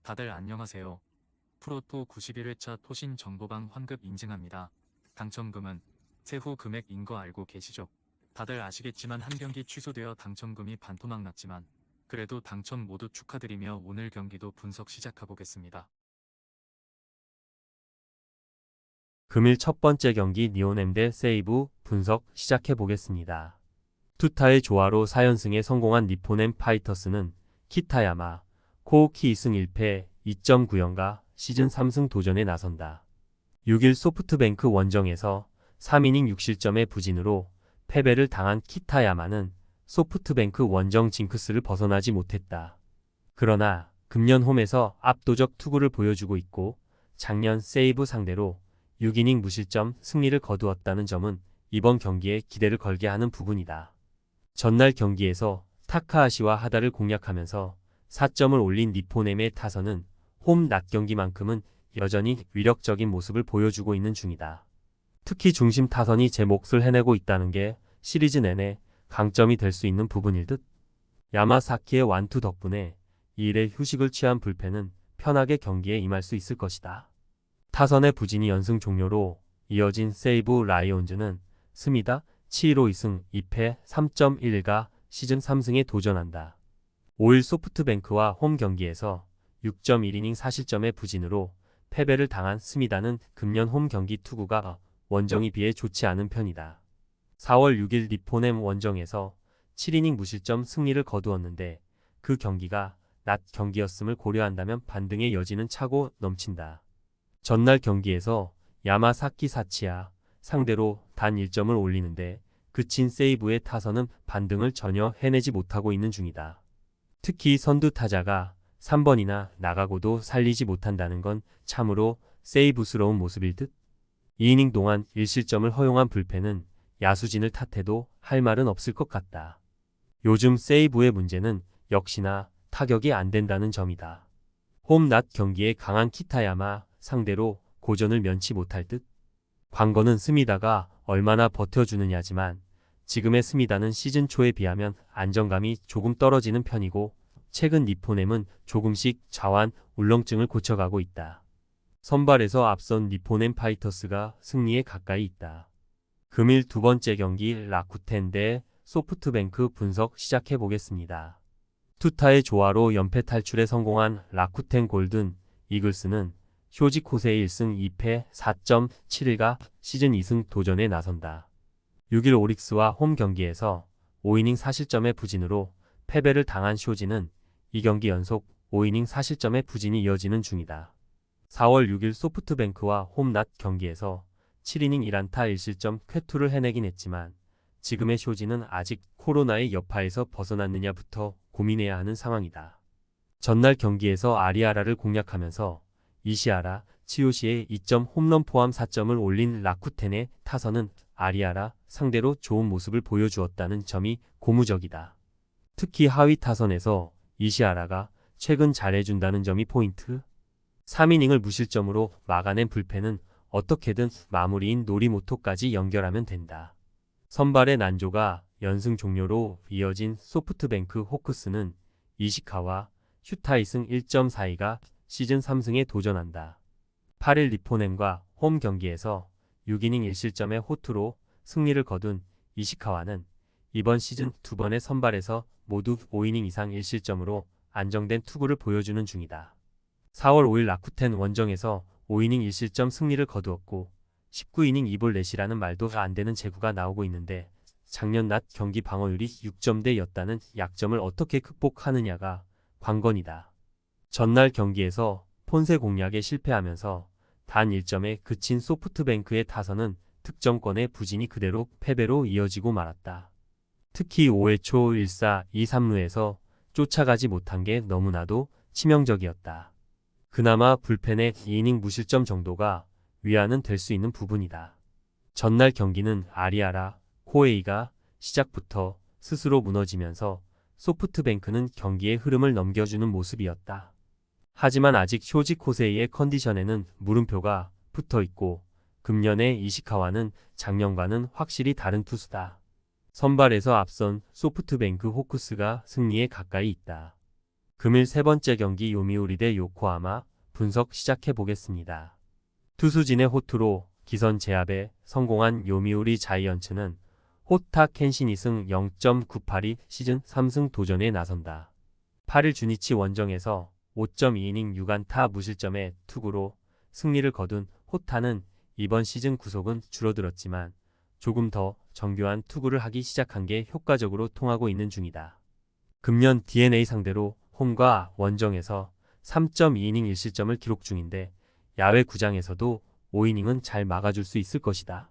다들 안녕하세요. 프로토 91회차 토신 정보방 환급 인증합니다. 당첨금은 세후 금액인 거 알고 계시죠? 다들 아시겠지만 한 경기 취소되어 당첨금이 반토막 났지만 그래도 당첨 모두 축하드리며 오늘 경기도 분석 시작해보겠습니다. 금일 첫 번째 경기 니오넴 대 세이브 분석 시작해보겠습니다. 투타의 조화로 4연승에 성공한 니포넴 파이터스는 키타야마, 코우키 2승 1패 2.9연가 시즌 3승 도전에 나선다. 6일 소프트뱅크 원정에서 3이닝 6실점의 부진으로 패배를 당한 키타야마는 소프트뱅크 원정 징크스를 벗어나지 못했다. 그러나 금년 홈에서 압도적 투구를 보여주고 있고 작년 세이브 상대로 6이닝 무실점 승리를 거두었다는 점은 이번 경기에 기대를 걸게 하는 부분이다. 전날 경기에서 타카하시와 하다를 공략하면서 4점을 올린 니포넴의 타선은 홈 낮 경기만큼은 여전히 위력적인 모습을 보여주고 있는 중이다. 특히 중심 타선이 제 몫을 해내고 있다는 게 시리즈 내내 강점이 될 수 있는 부분일 듯. 야마사키의 완투 덕분에 2일의 휴식을 취한 불펜은 편하게 경기에 임할 수 있을 것이다. 타선의 부진이 연승 종료로 이어진 세이브 라이온즈는 스미다 7로 2승 2패 3.1가 시즌 3승에 도전한다. 5일 소프트뱅크와 홈 경기에서 6.1이닝 4실점의 부진으로 패배를 당한 스미다는 금년 홈 경기 투구가 원정에 비해 좋지 않은 편이다. 4월 6일 니포넴 원정에서 7이닝 무실점 승리를 거두었는데 그 경기가 낮 경기였음을 고려한다면 반등의 여지는 차고 넘친다. 전날 경기에서 야마사키 사치야 상대로 단 1점을 올리는데 그친 세이브의 타선은 반등을 전혀 해내지 못하고 있는 중이다. 특히 선두 타자가 3번이나 나가고도 살리지 못한다는 건 참으로 세이브스러운 모습일 듯. 2이닝 동안 1실점을 허용한 불펜은 야수진을 탓해도 할 말은 없을 것 같다. 요즘 세이브의 문제는 역시나 타격이 안 된다는 점이다. 홈 낮 경기에 강한 키타야마 상대로 고전을 면치 못할 듯. 관건은 스미다가 얼마나 버텨주느냐지만 지금의 스미다는 시즌 초에 비하면 안정감이 조금 떨어지는 편이고 최근 니포넴은 조금씩 좌완 울렁증을 고쳐가고 있다. 선발에서 앞선 니포넴 파이터스가 승리에 가까이 있다. 금일 두 번째 경기 라쿠텐 대 소프트뱅크 분석 시작해보겠습니다. 투타의 조화로 연패 탈출에 성공한 라쿠텐 골든 이글스는 쇼지코세의 1승 2패 4.71가 시즌 2승 도전에 나선다. 6일 오릭스와 홈 경기에서 5이닝 4실점의 부진으로 패배를 당한 쇼지는 2경기 연속 5이닝 4실점의 부진이 이어지는 중이다. 4월 6일 소프트뱅크와 홈 낮 경기에서 7이닝 1안타 1실점 쾌투를 해내긴 했지만 지금의 쇼지는 아직 코로나의 여파에서 벗어났느냐부터 고민해야 하는 상황이다. 전날 경기에서 아리아라를 공략하면서 이시아라, 치요시의 2점 홈런 포함 4점을 올린 라쿠텐의 타선은 아리아라 상대로 좋은 모습을 보여주었다는 점이 고무적이다. 특히 하위 타선에서 이시아라가 최근 잘해준다는 점이 포인트. 3이닝을 무실점으로 막아낸 불펜은 어떻게든 마무리인 노리모토까지 연결하면 된다. 선발의 난조가 연승 종료로 이어진 소프트뱅크 호크스는 이시카와 슈타 2승 1.42가 시즌 3승에 도전한다. 8일 니포넴과 홈 경기에서 6이닝 1실점의 호투로 승리를 거둔 이시카와는 이번 시즌 두 번의 선발에서 모두 5이닝 이상 1실점으로 안정된 투구를 보여주는 중이다. 4월 5일 라쿠텐 원정에서 5이닝 1실점 승리를 거두었고 19이닝 2볼 넷이라는 말도 안 되는 제구가 나오고 있는데 작년 낮 경기 방어율이 6점대였다는 약점을 어떻게 극복하느냐가 관건이다. 전날 경기에서 폰세 공략에 실패하면서 단 1점에 그친 소프트뱅크의 타선은 득점권의 부진이 그대로 패배로 이어지고 말았다. 특히 5회 초 1사 2-3루에서 쫓아가지 못한 게 너무나도 치명적이었다. 그나마 불펜의 2이닝 무실점 정도가 위안은 될 수 있는 부분이다. 전날 경기는 아리아라, 코에이가 시작부터 스스로 무너지면서 소프트뱅크는 경기의 흐름을 넘겨주는 모습이었다. 하지만 아직 쇼지 코세이의 컨디션에는 물음표가 붙어있고 금년의 이시카와는 작년과는 확실히 다른 투수다. 선발에서 앞선 소프트뱅크 호크스가 승리에 가까이 있다. 금일 세 번째 경기 요미우리 대 요코하마 분석 시작해 보겠습니다. 투수진의 호투로 기선 제압에 성공한 요미우리 자이언츠는 호타 켄신 2승 0.982 시즌 3승 도전에 나선다. 8일 주니치 원정에서 5.2이닝 6안타 무실점의 투구로 승리를 거둔 호타는 이번 시즌 구속은 줄어들었지만 조금 더 정교한 투구를 하기 시작한 게 효과적으로 통하고 있는 중이다. 금년 DNA 상대로 홈과 원정에서 3.2이닝 1실점을 기록 중인데 야외 구장에서도 5이닝은 잘 막아줄 수 있을 것이다.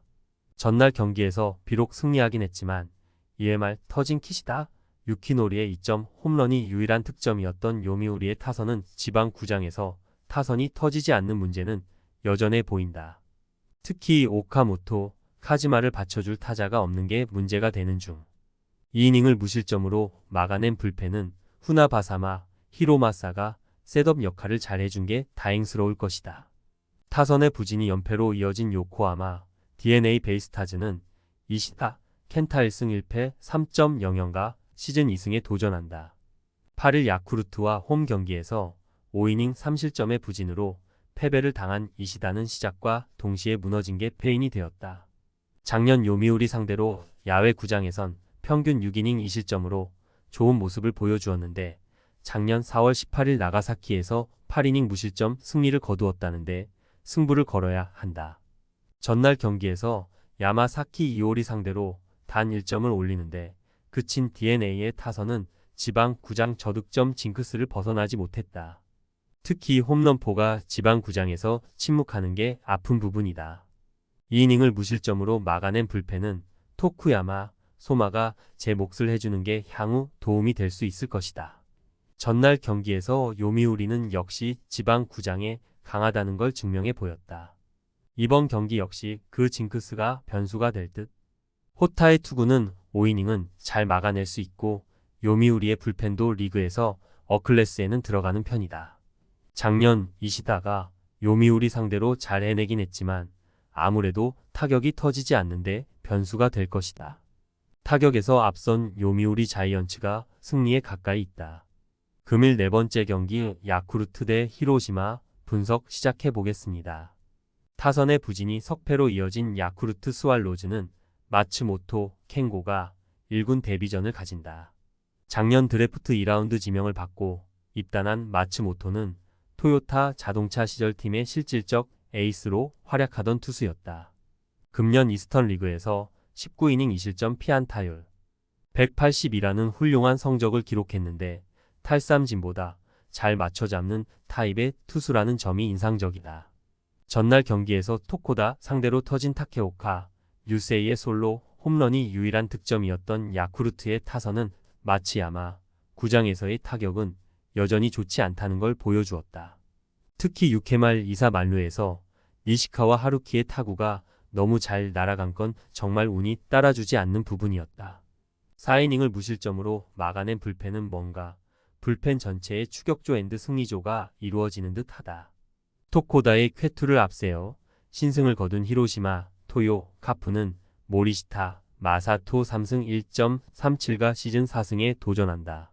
전날 경기에서 비록 승리하긴 했지만 EMR 터진 킷이다. 유키노리의 2점 홈런이 유일한 득점이었던 요미우리의 타선은 지방 구장에서 타선이 터지지 않는 문제는 여전해 보인다. 특히 오카모토, 카지마를 받쳐줄 타자가 없는 게 문제가 되는 중. 2이닝을 무실점으로 막아낸 불펜은 후나바사마, 히로마사가 셋업 역할을 잘 해준 게 다행스러울 것이다. 타선의 부진이 연패로 이어진 요코하마, DNA 베이스타즈는 이시타, 켄타 1승 1패 3.00가 시즌 2승에 도전한다. 8일 야쿠르트와 홈 경기에서 5이닝 3실점의 부진으로 패배를 당한 이시다는 시작과 동시에 무너진 게 패인이 되었다. 작년 요미우리 상대로 야외 구장에선 평균 6이닝 2실점으로 좋은 모습을 보여주었는데 작년 4월 18일 나가사키에서 8이닝 무실점 승리를 거두었다는데 승부를 걸어야 한다. 전날 경기에서 야마사키 이오리 상대로 단 1점을 올리는데 그친 DNA의 타선은 지방 구장 저득점 징크스를 벗어나지 못했다. 특히 홈런포가 지방 구장에서 침묵하는 게 아픈 부분이다. 2이닝을 무실점으로 막아낸 불펜은 토쿠야마, 소마가 제 몫을 해주는 게 향후 도움이 될 수 있을 것이다. 전날 경기에서 요미우리는 역시 지방 구장에 강하다는 걸 증명해 보였다. 이번 경기 역시 그 징크스가 변수가 될 듯. 호타의 투구는 5이닝은 잘 막아낼 수 있고 요미우리의 불펜도 리그에서 어클래스에는 들어가는 편이다. 작년 이시다가 요미우리 상대로 잘 해내긴 했지만 아무래도 타격이 터지지 않는데 변수가 될 것이다. 타격에서 앞선 요미우리 자이언츠가 승리에 가까이 있다. 금일 네 번째 경기 야쿠르트 대 히로시마 분석 시작해 보겠습니다. 타선의 부진이 석패로 이어진 야쿠르트 스왈로즈는 마츠모토, 켄고가 1군 데뷔전을 가진다. 작년 드래프트 2라운드 지명을 받고 입단한 마츠모토는 토요타 자동차 시절팀의 실질적 에이스로 활약하던 투수였다. 금년 이스턴 리그에서 19이닝 2실점 피안타율 180이라는 훌륭한 성적을 기록했는데 탈삼진보다 잘 맞춰잡는 타입의 투수라는 점이 인상적이다. 전날 경기에서 토코다 상대로 터진 타케오카, 유세이의 솔로 홈런이 유일한 득점이었던 야쿠르트의 타선은 마츠야마, 구장에서의 타격은 여전히 좋지 않다는 걸 보여주었다. 특히 6회 말 2사 만루에서 니시카와 하루키의 타구가 너무 잘 날아간 건 정말 운이 따라주지 않는 부분이었다. 4이닝을 무실점으로 막아낸 불펜은 뭔가 불펜 전체의 추격조 앤드 승리조가 이루어지는 듯하다. 토코다의 쾌투를 앞세워 신승을 거둔 히로시마, 토요, 카프는 모리시타, 마사토 3승 1.37가 시즌 4승에 도전한다.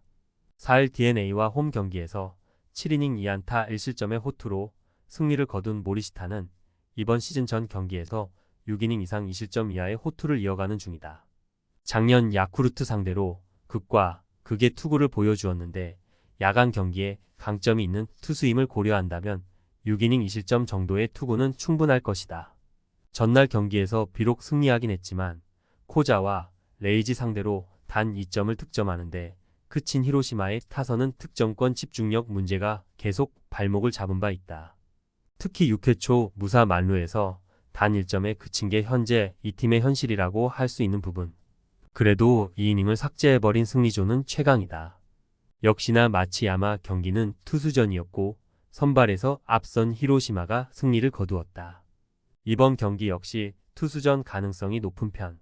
4일 DNA와 홈 경기에서 7이닝 2안타 1실점의 호투로 승리를 거둔 모리시타는 이번 시즌 전 경기에서 6이닝 이상 2실점 이하의 호투를 이어가는 중이다. 작년 야쿠르트 상대로 극과 극의 투구를 보여주었는데 야간 경기에 강점이 있는 투수임을 고려한다면 6이닝 2실점 정도의 투구는 충분할 것이다. 전날 경기에서 비록 승리하긴 했지만 코자와 레이지 상대로 단 2점을 득점하는데 그친 히로시마의 타선은 득점권 집중력 문제가 계속 발목을 잡은 바 있다. 특히 6회 초 무사 만루에서 단 1점에 그친 게 현재 이 팀의 현실이라고 할 수 있는 부분. 그래도 2이닝을 삭제해버린 승리조는 최강이다. 역시나 마츠야마 경기는 투수전이었고 선발에서 앞선 히로시마가 승리를 거두었다. 이번 경기 역시 투수전 가능성이 높은 편.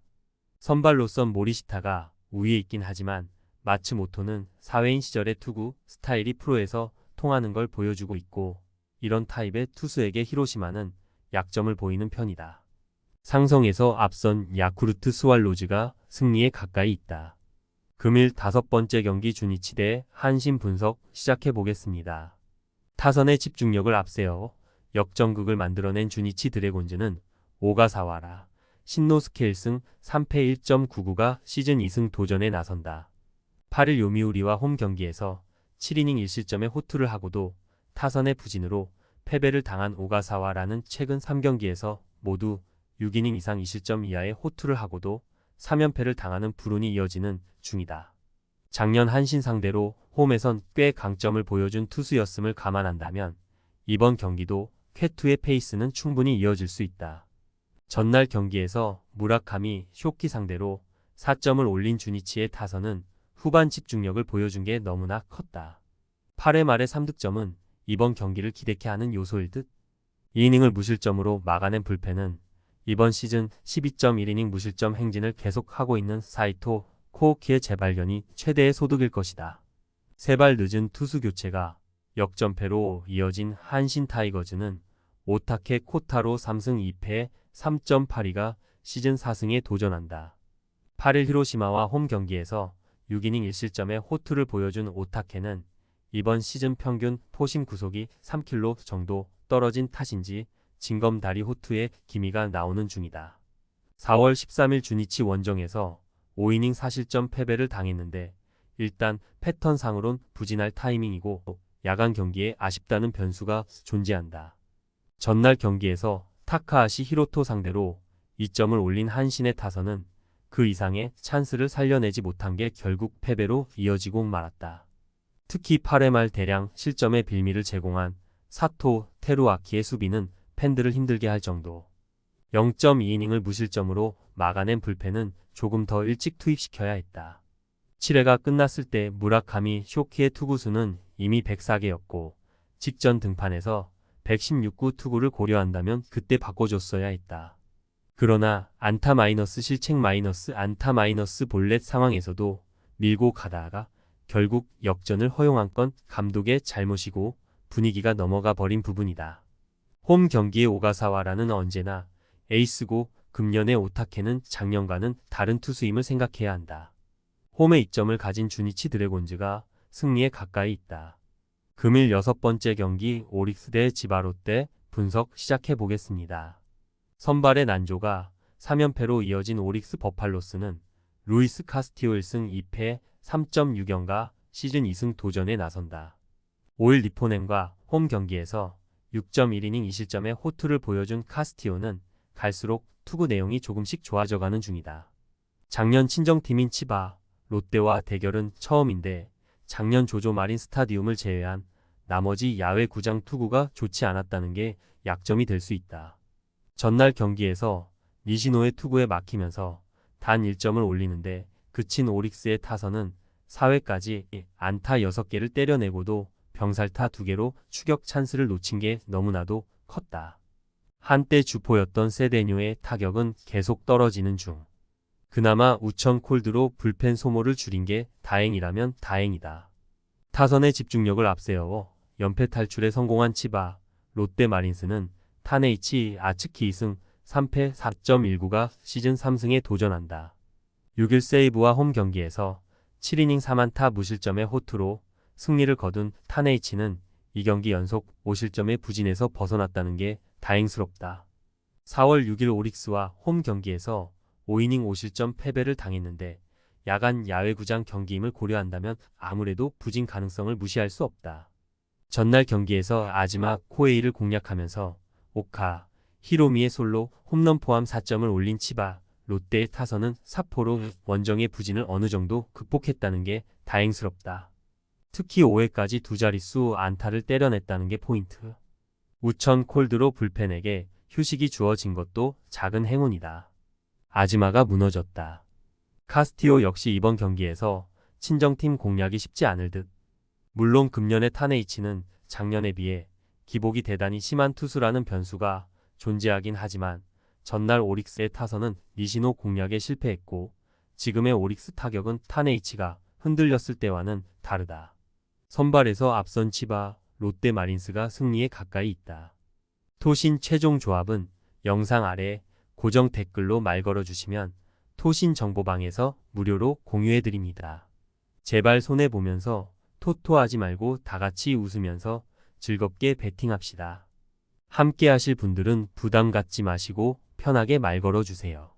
선발로선 모리시타가 우위에 있긴 하지만 마츠모토는 사회인 시절의 투구 스타일이 프로에서 통하는 걸 보여주고 있고 이런 타입의 투수에게 히로시마는 약점을 보이는 편이다. 상성에서 앞선 야쿠르트 스왈로즈가 승리에 가까이 있다. 금일 5번째 경기 주니치 대 한신 분석 시작해 보겠습니다. 타선의 집중력을 앞세워 역전극을 만들어낸 주니치 드래곤즈는 오가사와라, 신노스케 1승 3패 1.99가 시즌 2승 도전에 나선다. 8일 요미우리와 홈 경기에서 7이닝 1실점의 호투를 하고도 타선의 부진으로 패배를 당한 오가사와라는 최근 3경기에서 모두 6이닝 이상 2실점 이하의 호투를 하고도 3연패를 당하는 불운이 이어지는 중이다. 작년 한신 상대로 홈에선 꽤 강점을 보여준 투수였음을 감안한다면 이번 경기도 쾌투의 페이스는 충분히 이어질 수 있다. 전날 경기에서 무라카미 쇼키 상대로 4점을 올린 주니치의 타선은 후반 집중력을 보여준 게 너무나 컸다. 8회 말의 3득점은 이번 경기를 기대케 하는 요소일 듯. 2이닝을 무실점으로 막아낸 불펜은 이번 시즌 12.1이닝 무실점 행진을 계속하고 있는 사이토 코오키의 재발견이 최대의 소득일 것이다. 3발 늦은 투수 교체가 역전패로 이어진 한신 타이거즈는 오타케 코타로 3승 2패 3.82가 시즌 4승에 도전한다. 8일 히로시마와 홈 경기에서 6이닝 1실점의 호투를 보여준 오타케는 이번 시즌 평균 포심 구속이 3km 정도 떨어진 탓인지 징검다리 호투에 기미가 나오는 중이다. 4월 13일 주니치 원정에서 5이닝 4실점 패배를 당했는데 일단 패턴상으론 부진할 타이밍이고 야간 경기에 아쉽다는 변수가 존재한다. 전날 경기에서 타카하시 히로토 상대로 2점을 올린 한신의 타선은 그 이상의 찬스를 살려내지 못한 게 결국 패배로 이어지고 말았다. 특히 8회 말 대량 실점의 빌미를 제공한 사토 테루아키의 수비는 팬들을 힘들게 할 정도. 0.2이닝을 무실점으로 막아낸 불펜은 조금 더 일찍 투입시켜야 했다. 7회가 끝났을 때 무라카미 쇼키의 투구수는 이미 104개였고 직전 등판에서 116구 투구를 고려한다면 그때 바꿔줬어야 했다. 그러나 안타 마이너스 실책 마이너스 안타 마이너스 볼넷 상황에서도 밀고 가다가 결국 역전을 허용한 건 감독의 잘못이고 분위기가 넘어가 버린 부분이다. 홈 경기의 오가사와라는 언제나 에이스고 금년의 오타케는 작년과는 다른 투수임을 생각해야 한다. 홈에 이점을 가진 주니치 드래곤즈가 승리에 가까이 있다. 금일 6번째 경기 오릭스 대 지바롯데 분석 시작해 보겠습니다. 선발의 난조가 3연패로 이어진 오릭스 버팔로스는 루이스 카스티오 1승 2패 3.6연가 시즌 2승 도전에 나선다. 5일 니포넴과 홈 경기에서 6.1이닝 2실점의 호투를 보여준 카스티오는 갈수록 투구 내용이 조금씩 좋아져가는 중이다. 작년 친정팀인 치바, 롯데와 대결은 처음인데 작년 조조 마린 스타디움을 제외한 나머지 야외 구장 투구가 좋지 않았다는 게 약점이 될 수 있다. 전날 경기에서 니시노의 투구에 막히면서 단 1점을 올리는데 그친 오릭스의 타선은 4회까지 안타 6개를 때려내고도 병살타 2개로 추격 찬스를 놓친 게 너무나도 컸다. 한때 주포였던 세데뇨의 타격은 계속 떨어지는 중. 그나마 우천 콜드로 불펜 소모를 줄인 게 다행이라면 다행이다. 타선의 집중력을 앞세워 연패 탈출에 성공한 치바, 롯데 마린스는 타네이치 아츠키 2승 3패 4.19가 시즌 3승에 도전한다. 6일 세이브와 홈 경기에서 7이닝 4안타 무실점의 호투로 승리를 거둔 타네이치는 2경기 연속 5실점의 부진에서 벗어났다는 게 다행스럽다. 4월 6일 오릭스와 홈 경기에서 5이닝 5실점 패배를 당했는데 야간 야외구장 경기임을 고려한다면 아무래도 부진 가능성을 무시할 수 없다. 전날 경기에서 아즈마 코에이를 공략하면서 오카, 히로미의 솔로 홈런 포함 4점을 올린 치바, 롯데의 타선은 사포로 원정의 부진을 어느 정도 극복했다는 게 다행스럽다. 특히 5회까지 두 자릿수 안타를 때려냈다는 게 포인트. 우천 콜드로 불펜에게 휴식이 주어진 것도 작은 행운이다. 아즈마가 무너졌다. 카스티오 역시 이번 경기에서 친정팀 공략이 쉽지 않을 듯. 물론 금년의 타네이치는 작년에 비해 기복이 대단히 심한 투수라는 변수가 존재하긴 하지만 전날 오릭스의 타선은 니시노 공략에 실패했고 지금의 오릭스 타격은 타네이치가 흔들렸을 때와는 다르다. 선발에서 앞선 치바, 롯데 마린스가 승리에 가까이 있다. 토신 최종 조합은 영상 아래 고정 댓글로 말 걸어주시면 토신 정보방에서 무료로 공유해드립니다. 제발 손해보면서 토토하지 말고 다 같이 웃으면서 즐겁게 베팅합시다. 함께 하실 분들은 부담 갖지 마시고 편하게 말 걸어주세요.